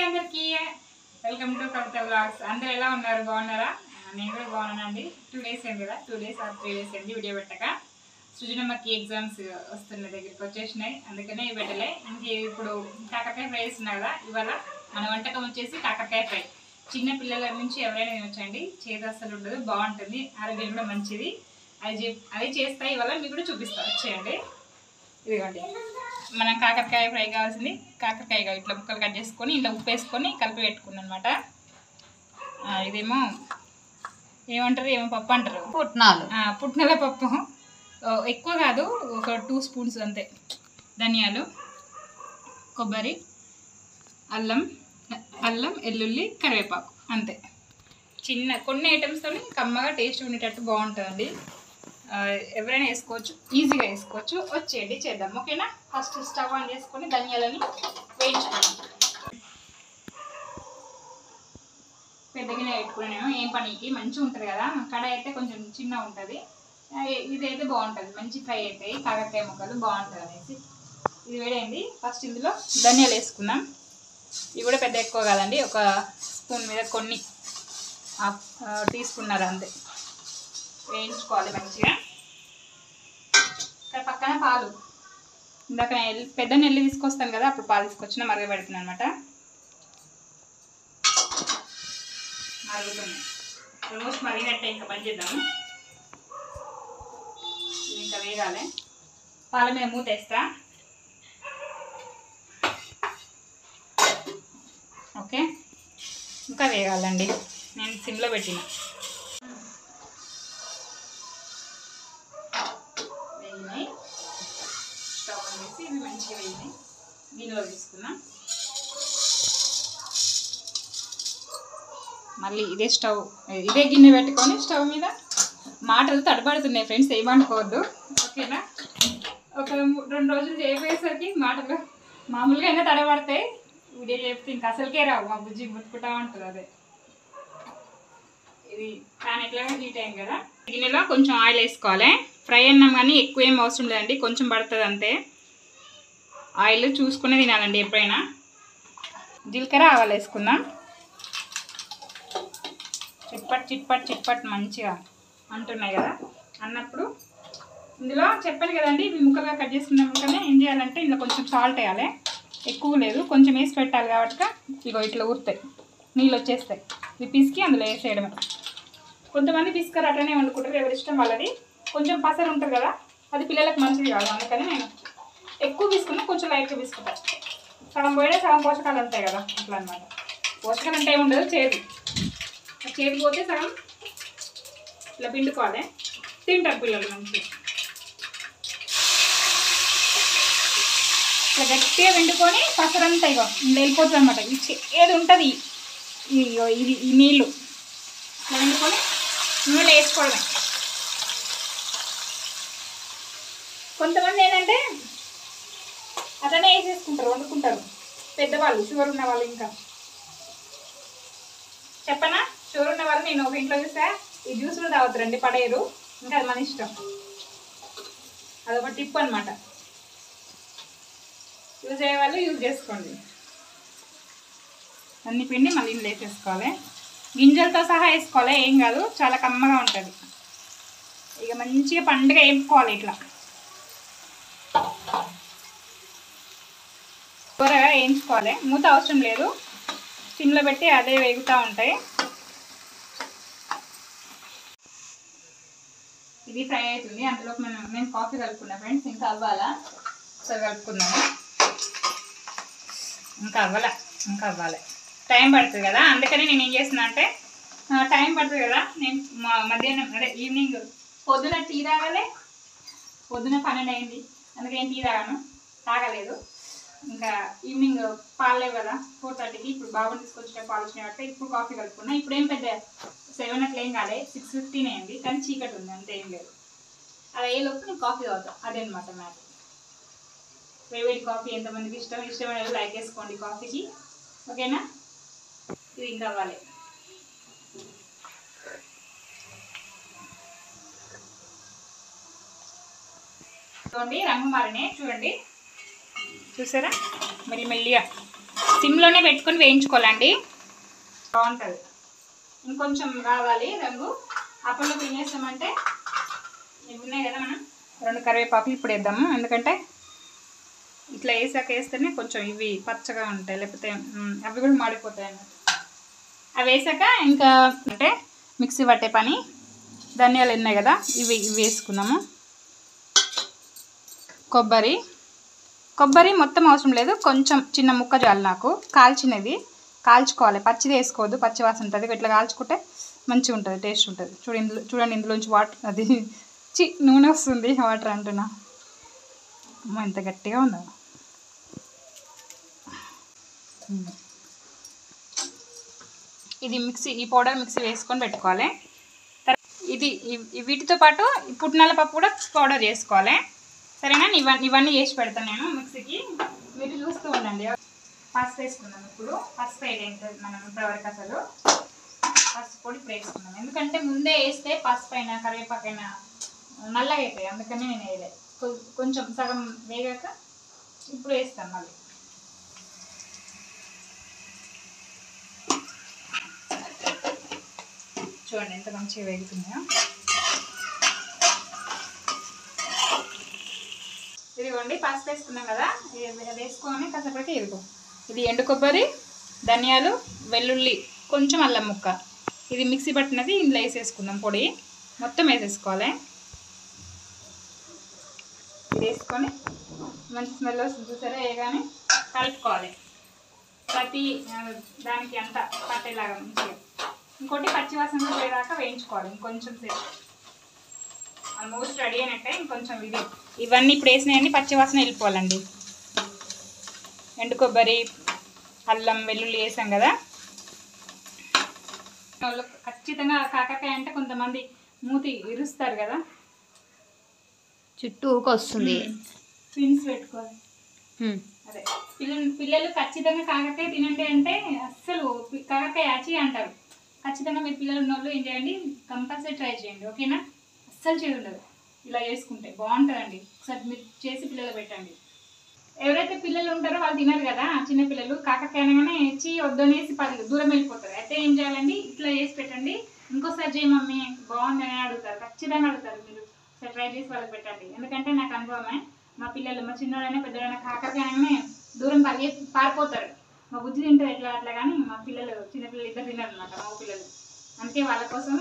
అందరికీ welcome to Kavitha vlogs. అందరూ ఎలా ఉన్నారు? బాగున్నారా? నేను కూడా బాగున్నానండి. 2 days అయింది కదా, 2 days or 3 days అయింది వీడియో పెట్టక. సృజనమ్మకి ఎగ్జామ్స్ వస్తున్న దగ్గరికి వచ్చేసినాయి, అందుకనే పెట్టలే. ఇప్పుడు కాకరకాయ ఫ్రై చేస్తున్నా కదా. ఇవాళ మన వంటకం వచ్చేసి కాకరకాయ ఫ్రై. చిన్న పిల్లల నుంచి ఎవరైనా తినొచ్చండి, చేదు అస్సలు ఉండదు, బాగుంటుంది, ఆరోగ్యం కూడా మంచిది. అది చేస్తా, ఇవాళ మీకు కూడా చూపిస్తా, వచ్చేయండి. ఇదిగోండి మనం కాకరకాయ ఫ్రై కావాల్సింది. కాకరకాయ ఇట్లా ముక్కలు కట్ చేసుకొని ఇంట్లో ఉప్పు వేసుకొని కలిపి పెట్టుకున్నాను అనమాట. ఇదేమో ఏమంటారు, ఏమో పప్పు అంటారు, పుట్నాల పప్పు. ఎక్కువ కాదు, ఒక 2 spoons అంతే. ధనియాలు, కొబ్బరి, అల్లం, వెల్లుల్లి, కరివేపాకు, అంతే. కొన్ని ఐటమ్స్తో కమ్మగా టేస్ట్ ఉండేటట్టు బాగుంటుందండి. ఎవరైనా వేసుకోవచ్చు, ఈజీగా వేసుకోవచ్చు. వచ్చేయండి చేద్దాం, ఓకేనా? ఫస్ట్ స్టవ్ ఆన్ చేసుకొని ధనియాలని వేయించుకోండి. పెద్ద గిన్నె పెట్టుకున్నాను, ఏం పనికి మంచిగా ఉంటుంది కదా. కడాయి అయితే కొంచెం చిన్న ఉంటుంది, ఇదైతే బాగుంటుంది, మంచి ఫ్రై అవుతాయి కాకరకాయ ముక్కలు, బాగుంటుంది అనేసి. ఇది వేడైంది. ఫస్ట్ ఇందులో ధనియాలు వేసుకుందాం. ఇవి కూడా పెద్ద ఎక్కువ కాదండి, ఒక స్పూన్ మీద కొన్ని, 1/2 teaspoon అంతే. వేయించుకోవాలి మంచిగా. ఇక్కడ పక్కన పాలు, ఇందాక పెద్ద నెల్లి తీసుకొస్తాను కదా, అప్పుడు పాలు తీసుకొచ్చిన మరగబెడుతున్నాను అనమాట. మరుగుతున్నాయి, ఆల్మోస్ట్ మరిగినట్టే. ఇంకా బంద్ చేద్దాము, ఇంకా వేగాలి. పాల మీద మూత వేస్తా. ఓకే, ఇంకా వేగాలండి. నేను సిమ్లో పెట్టిన. వేగినాయి, స్టవ్ ఆన్ చేసి ఇవి మంచిగా వేగినాయి. గిన్నెలో తీసుకున్నా. మళ్ళీ ఇదే గిన్నె పెట్టుకొని స్టవ్ మీద, మాటలు తడబడుతున్నాయి ఫ్రెండ్స్, ఏమనుకోవద్దు, ఓకేనా? ఒక 2 రోజులు చేయబోయేసరికి మాటలు మామూలుగా అయినా తడబడతాయి, వీడియో చెప్తే ఇంకా అసలుకే రావు. మా బుజ్జి ముట్టుకుంటా ఉంటుంది. అదే ఇది ప్యాన్ ఎట్లాగా హీట్ అయింది కదా. గిన్నెలో కొంచెం ఆయిల్ వేసుకోవాలి. ఫ్రై అన్నాం కానీ ఎక్కువ ఏం అవసరం లేదండి, కొంచెం పడుతుంది అంతే. ఆయిల్ చూసుకునే తినాలండి ఎప్పుడైనా. జీలకర్ర, ఆవాలు వేసుకుందాం. చిట్పట్ మంచిగా అంటున్నాయి కదా. అన్నప్పుడు ఇందులో చెప్పాను కదండి, ఇవి ముక్కలుగా కట్ చేసుకున్న ముక్కనే ఏం చేయాలంటే ఇందులో కొంచెం సాల్ట్ వేయాలి. ఎక్కువ లేదు, కొంచెం వేసి పెట్టాలి కాబట్టి ఇగో ఇట్లా ఊరుతాయి, నీళ్ళు వచ్చేస్తాయి. ఇవి పిసికి అందులో వేసేయడమే. కొంతమంది పిసుకరు, అట్లనే వండుకుంటారు, ఎవరి ఇష్టం వాళ్ళది. కొంచెం పసరు ఉంటుంది కదా, అది పిల్లలకు మంచిది కాదు, అందుకని నేను ఎక్కువ తీసుకున్నా, కొంచెం లైట్గా తీసుకుంటాను. సగం పోయినా సగం పోషకాలు ఉంటాయి కదా, అట్లా అనమాట. పోషకాలు అంటే ఏముండదు, చేదు పోతే సగం ఇట్లా పిండుకోవాలి, తింటారు పిల్లలు మంచిగా. ఇట్లా గట్టిగా పిండుకొని పసరంతా ఇగో వెళ్ళిపోతుంది అనమాట. ఏది ఉంటుంది ఈ నీళ్ళు ఇట్లా పిండుకొని నూనెలో వేసుకోవడమే. కొంతమంది ఏంటంటే అట్లనే వేసేసుకుంటారు, వండుకుంటారు పెద్దవాళ్ళు, షుగర్ ఉన్న వాళ్ళు. ఇంకా చెప్పనా, షుగర్ ఉన్న వాళ్ళు నేను ఒక ఇంట్లో చూస్తే ఈ జ్యూస్ కూడా తాగుతారండి, పడేరు. ఇంకా అది మన ఇష్టం, అదొక టిప్ అనమాట. యూజ్ అయ్యే వాళ్ళు యూజ్ చేసుకోండి. అన్ని పిండి మళ్ళీ ఇందులో వేసేసుకోవాలి, గింజలతో సహా వేసుకోవాలి, ఏం కాదు, చాలా కమ్మగా ఉంటుంది. ఇక మంచిగా పండుగ వేపుకోవాలి ఇట్లా. త్వరగా వేయించుకోవాలి, మూత అవసరం లేదు, సిమ్లో పెట్టి అదే వేగుతూ ఉంటాయి. ఇది ఫ్రై అవుతుంది, అందులో నేను కాఫీ కలుపుకున్నా ఫ్రెండ్స్. ఇంకా అవ్వాలా, ఒకసారి కలుపుకుందాము. ఇంకా అవ్వాలి, టైం పడుతుంది కదా. అందుకని నేను ఏం చేస్తున్నా అంటే, టైం పడుతుంది కదా, నేను మధ్యాహ్నం ఈవినింగ్, పొద్దున టీ తాగాలి. పొద్దున 12 అయింది, అందుకని నేను టీ తాగలేదు. ఇంకా ఈవినింగ్ పాలు లేవు కదా, 4:30కి. ఇప్పుడు బాబుని తీసుకొచ్చే పాలు వచ్చినాయి కాబట్టి ఇప్పుడు కాఫీ కలుపుకున్నా. ఇప్పుడు ఏం పెద్ద 7 అట్లా ఏం కాలే, 6:15 అయింది, కానీ చీకటి ఉంది, అంతే, ఏం లేదు. అలా ఏ లోపు నేను కాఫీ తాగుతాను, అదే అనమాట మ్యాటర్. వేడి కాఫీ ఎంతమందికి ఇష్టమైన లైక్ వేసుకోండి కాఫీకి, ఓకేనా? ఇది ఇంకా అవ్వాలి. చూడండి రంగు మారినాయి, చూడండి, చూసారా, మెల్లిమెల్లిగా సిమ్లోనే పెట్టుకొని వేయించుకోవాలండి, బాగుంటుంది. ఇంకొంచెం కావాలి రంగు. అప్పట్లో తినేసామంటే ఇవి ఉన్నాయి కదా, మనం 2 కరివేపాకులు ఇప్పుడు వేద్దాము. ఎందుకంటే ఇట్లా వేస్తేనే కొంచెం ఇవి పచ్చగా ఉంటాయి, లేకపోతే అవి కూడా మాడిపోతాయి అన్నమాట. అవి వేసాక ఇంకా అంటే మిక్సీ పట్టే పని. ధనియాలు ఉన్నాయి కదా, ఇవి వేసుకుందాము. కొబ్బరి మొత్తం అవసరం లేదు, కొంచెం చిన్న ముక్క చాలు నాకు. కాల్చుకోవాలి, పచ్చిది వేసుకోవద్దు, పచ్చి వాసన ఉంటుంది. ఇట్లా కాల్చుకుంటే మంచిగా ఉంటుంది, టేస్ట్ ఉంటుంది. చూడండి ఇందులోంచి వాటర్ అది నూనె వస్తుంది, వాటర్ అంటున్నా. అమ్మ ఎంత గట్టిగా ఉందా. ఇది ఈ పౌడర్ మిక్సీ వేసుకొని పెట్టుకోవాలి. ఇది వీటితో పాటు పుట్నాల పప్పు కూడా పౌడర్ చేసుకోవాలి, సరేనా? ఇవన్నీ చేసి పెడతాను నేను మిక్సీకి, మీరు చూస్తూ ఉండండి. పసుపు వేసుకుందాం ఇప్పుడు. పసుపు వేయలేదు మనం ఇప్పటివరకు అసలు. పసుపు పొడి ఇప్పుడు వేసుకుందాం, ఎందుకంటే ముందే వేస్తే పసుపు అయినా కరివేపాకైనా నల్లగా అవుతాయి, అందుకని నేను వేయలేదు. కొంచెం సగం వేగాక ఇప్పుడు వేస్తాను మళ్ళీ. చూడండి ఎంత మంచిగా వేగుతున్నాయో. ఇదిగోండి పసుపు వేసుకున్నాం కదా, అది వేసుకొని కాసేపటికి ఇది ఎండు కొబ్బరి, ధనియాలు, వెల్లుల్లి, కొంచెం అల్లం ముక్క, ఇది మిక్సీ పట్టినది ఇందులో వేసేసుకుందాం. పొడి మొత్తం వేసేసుకోవాలి. ఇది వేసుకొని మంచి స్మెల్ వస్తుంది చూసారా, వేయగానే కలుపుకోవాలి. ప్రతి దానికి అంతా పట్టేలాగా మంచిగా. ఇంకోటి పచ్చివాసన కూడా పోయేదాకా వేయించుకోవాలి ఇంకొంచెం సేపు. ఆల్మోస్ట్ రెడీ అయినట్టే, ఇంకొంచెం ఇవన్నీ ఇప్పుడు వేసినవన్నీ పచ్చివాసన వెళ్ళిపోవాలండి. ఎండు కొబ్బరి, అల్లం, వెల్లుల్లి వేసాం కదా. ఖచ్చితంగా కాకరకాయ అంటే కొంతమంది మూతి ఇరుస్తారు కదా, చుట్టూ వస్తుంది. పిన్స్ పెట్టుకోవాలి. అదే పిల్లలు ఖచ్చితంగా కాకరకాయ తినండి అంటే అస్సలు కాకరకాయ యాచి అంటారు. ఖచ్చితంగా మీరు పిల్లలు ఉన్నోళ్ళు ఏం చేయండి, కంపల్సరీ ట్రై చేయండి, ఓకేనా? అస్సలు చేదు ఉండదు, ఇలా చేసుకుంటే బాగుంటుందండి. ఒకసారి మీరు చేసి పిల్లలు పెట్టండి. ఎవరైతే పిల్లలు ఉంటారో వాళ్ళు తినరు కదా, చిన్నపిల్లలు కాకరకాయ అనగానే వద్దనేసి దూరం వెళ్ళిపోతారు. అయితే ఏం చేయాలండి, ఇట్లా చేసి పెట్టండి. ఇంకోసారి చేయి మమ్మీ బాగుందని అడుగుతారు, ఖచ్చితంగా అడుగుతారు. మీరు ఒకసారి ట్రై చేసి వాళ్ళకి పెట్టండి, ఎందుకంటే నాకు అనుభవమే. మా పిల్లలు, మా చిన్నోడైనా పెద్దోడైనా కాకరకాయ అనగానే దూరం పారిపోతారు. మా బుద్ధి తింటారు ఎట్లా అట్లా, కానీ మా పిల్లలు, చిన్నపిల్లలు ఇద్దరు తినరు అనమాట, మా పిల్లలు. అందుకే వాళ్ళ కోసం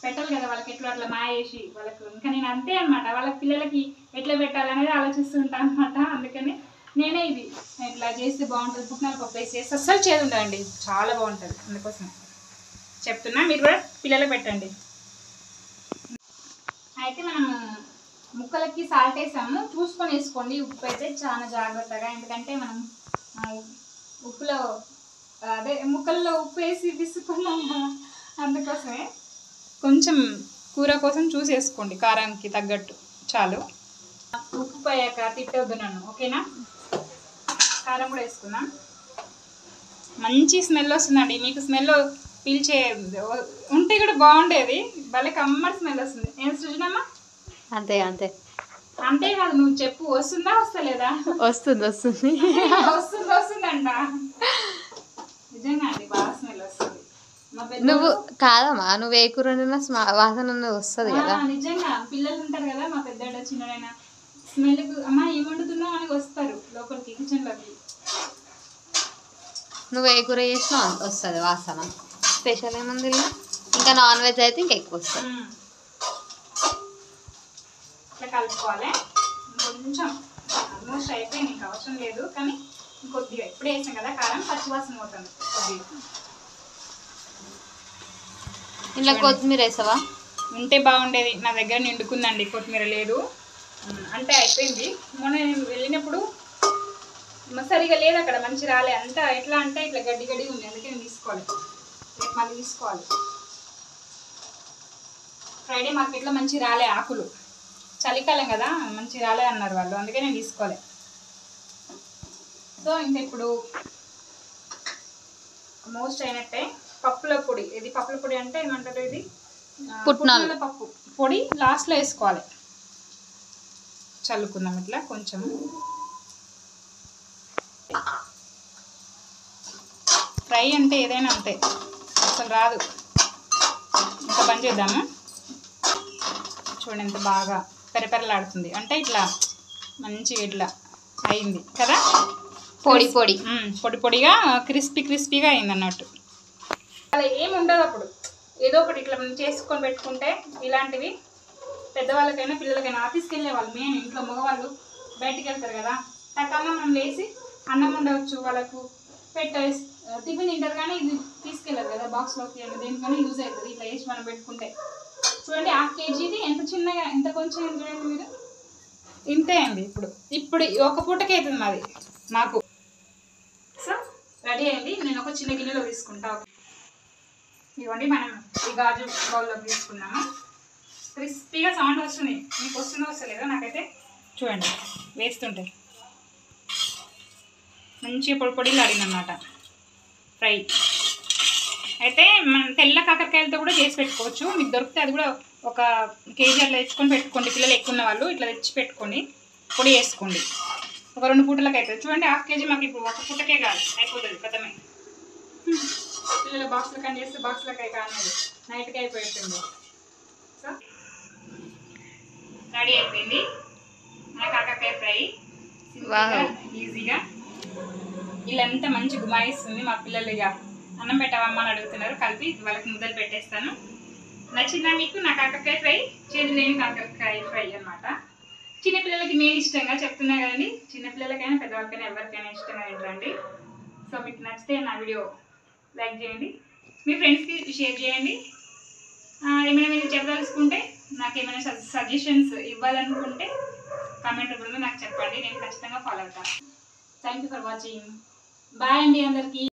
పెట్టాలి కదా, వాళ్ళకి ఎట్లా అట్లా మాయ చేసి వాళ్ళకు. ఇంకా నేను అంతే అనమాట, వాళ్ళ పిల్లలకి ఎట్లా పెట్టాలనేది ఆలోచిస్తుంటాను అనమాట. అందుకని నేనే ఇది ఇట్లా చేస్తే బాగుంటుంది, పుట్నాల పప్పు వేసి చేస్తే అస్సలు చేదు ఉండదండి, చాలా బాగుంటుంది. అందుకోసం చెప్తున్నా, మీరు కూడా పిల్లలకు పెట్టండి. అయితే మనం ముక్కలకి సాల్ట్ వేసాము, చూసుకొని వేసుకోండి. ఉప్పు అయితే చాలా జాగ్రత్తగా, ఎందుకంటే మనం ఉప్పులో అదే ముక్కల్లో ఉప్పు వేసి విసుకున్నాం కదా, అందుకోసమే కొంచెం కూర కోసం చూసేసుకోండి, కారానికి తగ్గట్టు చాలు. ఉప్పు పోయాక తిట్టవద్దు నన్ను, ఓకేనా? కారం కూడా వేసుకున్నాం. మంచి స్మెల్ వస్తుందండి, మీకు స్మెల్ పీల్చే ఉంటే కూడా బాగుండేది, భలే కమ్మటి స్మెల్ వస్తుంది. ఏం సృజనమ్మా? అంతే అంతే అంతేకాదు, నువ్వు చెప్పు, వస్తుందా వస్తలేదా? వస్తుంది వస్తుంది వస్తుందంట, నిజంగా అండి, బాగా స్మెల్ వస్తుంది. నువ్వు కాదమ్మా, నువ్వు ఏ కూర వాసన వస్తుంది కదా. నిజంగా పిల్లలు ఉంటారు కదా, మా పెద్దోడ చిన్నడైనా స్మెల్ అమ్మా ఏం వండుతున్నావు అని వస్తారు లోపలికి, కిచెన్లోకి. నువ్వు ఏ కూర చేసినా వస్తుంది వాసన. స్పెషల్ ఏముంది, ఇంకా నాన్ వెజ్ అయితే ఇంకా ఎక్కువ వస్తుంది. ఇట్లా కలుపుకోవాలి. కొంచెం ఆల్మోస్ట్ అయిపోయింది, ఇంకా అవసరం లేదు, కానీ ఇంకొద్దిగా ఇప్పుడే వేసాం కదా కారం, పచ్చివాసన పోతుంది కొద్దిగా. ఇలా కొత్తిమీర వేసావా? ఉంటే బాగుండేది, నా దగ్గర నిండుకుందండి, కొత్తిమీర లేదు. అంటే అయిపోయింది, మొన్న నేను వెళ్ళినప్పుడు సరిగా లేదు అక్కడ, మంచి రాలే అంతా. ఎట్లా అంటే ఇట్లా గడ్డి గడ్డి ఉంది, అందుకే నేను తీసుకోవాలి, రేపు మళ్ళీ తీసుకోవాలి. ఫ్రైడే మార్కెట్లో మంచి రాలే ఆకులు, చలికాలం కదా, మంచి రాలే అన్నారు వాళ్ళు, అందుకే నేను తీసుకోవాలి. సో ఇంకా ఇప్పుడు మోస్ట్ అయినట్టే. పప్పుల పొడి, ఇది పప్పుల పొడి అంటే ఏమంటారు, ఇది పుట్నాల పప్పు పొడి లాస్ట్లో వేసుకోవాలి. చల్లుకుందాం ఇట్లా కొంచెం. ఫ్రై అంటే ఏదైనా అంతే, అసలు రాదు. ఇంకా బంద్ చేద్దాము. చూడండి ఎంత బాగా పెరపెరలాడుతుంది, అంటే ఇట్లా మంచిగా ఇట్లా అయింది కదా, పొడి పొడి పొడి పొడిగా క్రిస్పీగా అయింది అన్నట్టు. అలా ఏమి ఉండదు అప్పుడు, ఏదో ఒకటి ఇట్లా మనం చేసుకొని పెట్టుకుంటే ఇలాంటివి పెద్దవాళ్ళకైనా పిల్లలకైనా. ఆఫీస్కి వెళ్ళే వాళ్ళు మెయిన్, ఇంట్లో మగవాళ్ళు బయటికి వెళ్తారు కదా, టక్కన మనం లేచి అన్నం ఉండవచ్చు, వాళ్ళకు పెట్టేసి టిఫిన్ తింటారు కానీ ఇది తీసుకెళ్ళారు కదా బాక్స్లోకి, దేనికైనా యూజ్ అవుతుంది ఇట్లా వేసి మనం పెట్టుకుంటే. చూడండి 1/2 kgది ఎంత చిన్నగా, ఎంత కొంచెం చూడండి మీరు, ఇంతే అండి. ఇప్పుడు ఒక పూటకే అవుతుంది మాకు. సో రెడీ అయింది. నేను ఒక చిన్న గిన్నెలో తీసుకుంటా. ఇవ్వండి, మనం ఈ గాజు బౌల్లోకి తీసుకున్నాము. క్రిస్పీగా సౌండ్ వస్తుంది, మీకు వస్తుందో వస్తలేదో నాకైతే. చూడండి వేస్తుంటే మంచిగా పొడి పొడిలు ఆడిందన్నమాట ఫ్రై. అయితే మనం తెల్ల కాకరకాయలతో కూడా చేసి పెట్టుకోవచ్చు, మీకు దొరికితే అది కూడా 1 kg అట్లా తెచ్చుకొని పెట్టుకోండి. పిల్లలు ఎక్కువ ఉన్న వాళ్ళు ఇట్లా తెచ్చి పెట్టుకోండి, పొడి వేసుకోండి. ఒక 2 పూటలకు అవుతుంది. చూడండి 1/2 kg మాకు ఇప్పుడు ఒక పూటకే కాదు, అయిపోతుంది కథమే. పిల్లలు బాక్స్లో కానీ చేస్తే బాక్స్లోకి కాదు, నైట్కి అయిపోతుంది. సో రెడీ అయిపోయింది మన కాకరకాయ ఫ్రై, ఈజీగా. వీళ్ళంతా మంచి గుమాయిస్తుంది మా పిల్లలు. ఇక అన్నం పెట్టవమ్మ అని అడుగుతున్నారు, కలిపి వాళ్ళకి ముద్దలు పెట్టేస్తాను. నచ్చిందా మీకు నా కాకరకాయ ఫ్రై? చేదు లేని కాకరకాయ ఫ్రై అన్నమాట. చిన్నపిల్లలకి మెయిన్ ఇష్టంగా చెప్తున్నా కదండి, చిన్నపిల్లలకైనా పెద్దవాళ్ళకైనా ఎవరికైనా ఇష్టంగా తింటారండి. సో మీకు నచ్చితే నా వీడియో లైక్ చేయండి, మీ ఫ్రెండ్స్కి షేర్ చేయండి. ఏమైనా మీరు చెప్పదలుచుకుంటే, నాకు ఏమైనా సజెషన్స్ ఇవ్వాలనుకుంటే కామెంట్ రూపంలో నాకు చెప్పండి, నేను ఖచ్చితంగా ఫాలో అవుతాను. Thank you for watching. Bye అండి అందరికీ.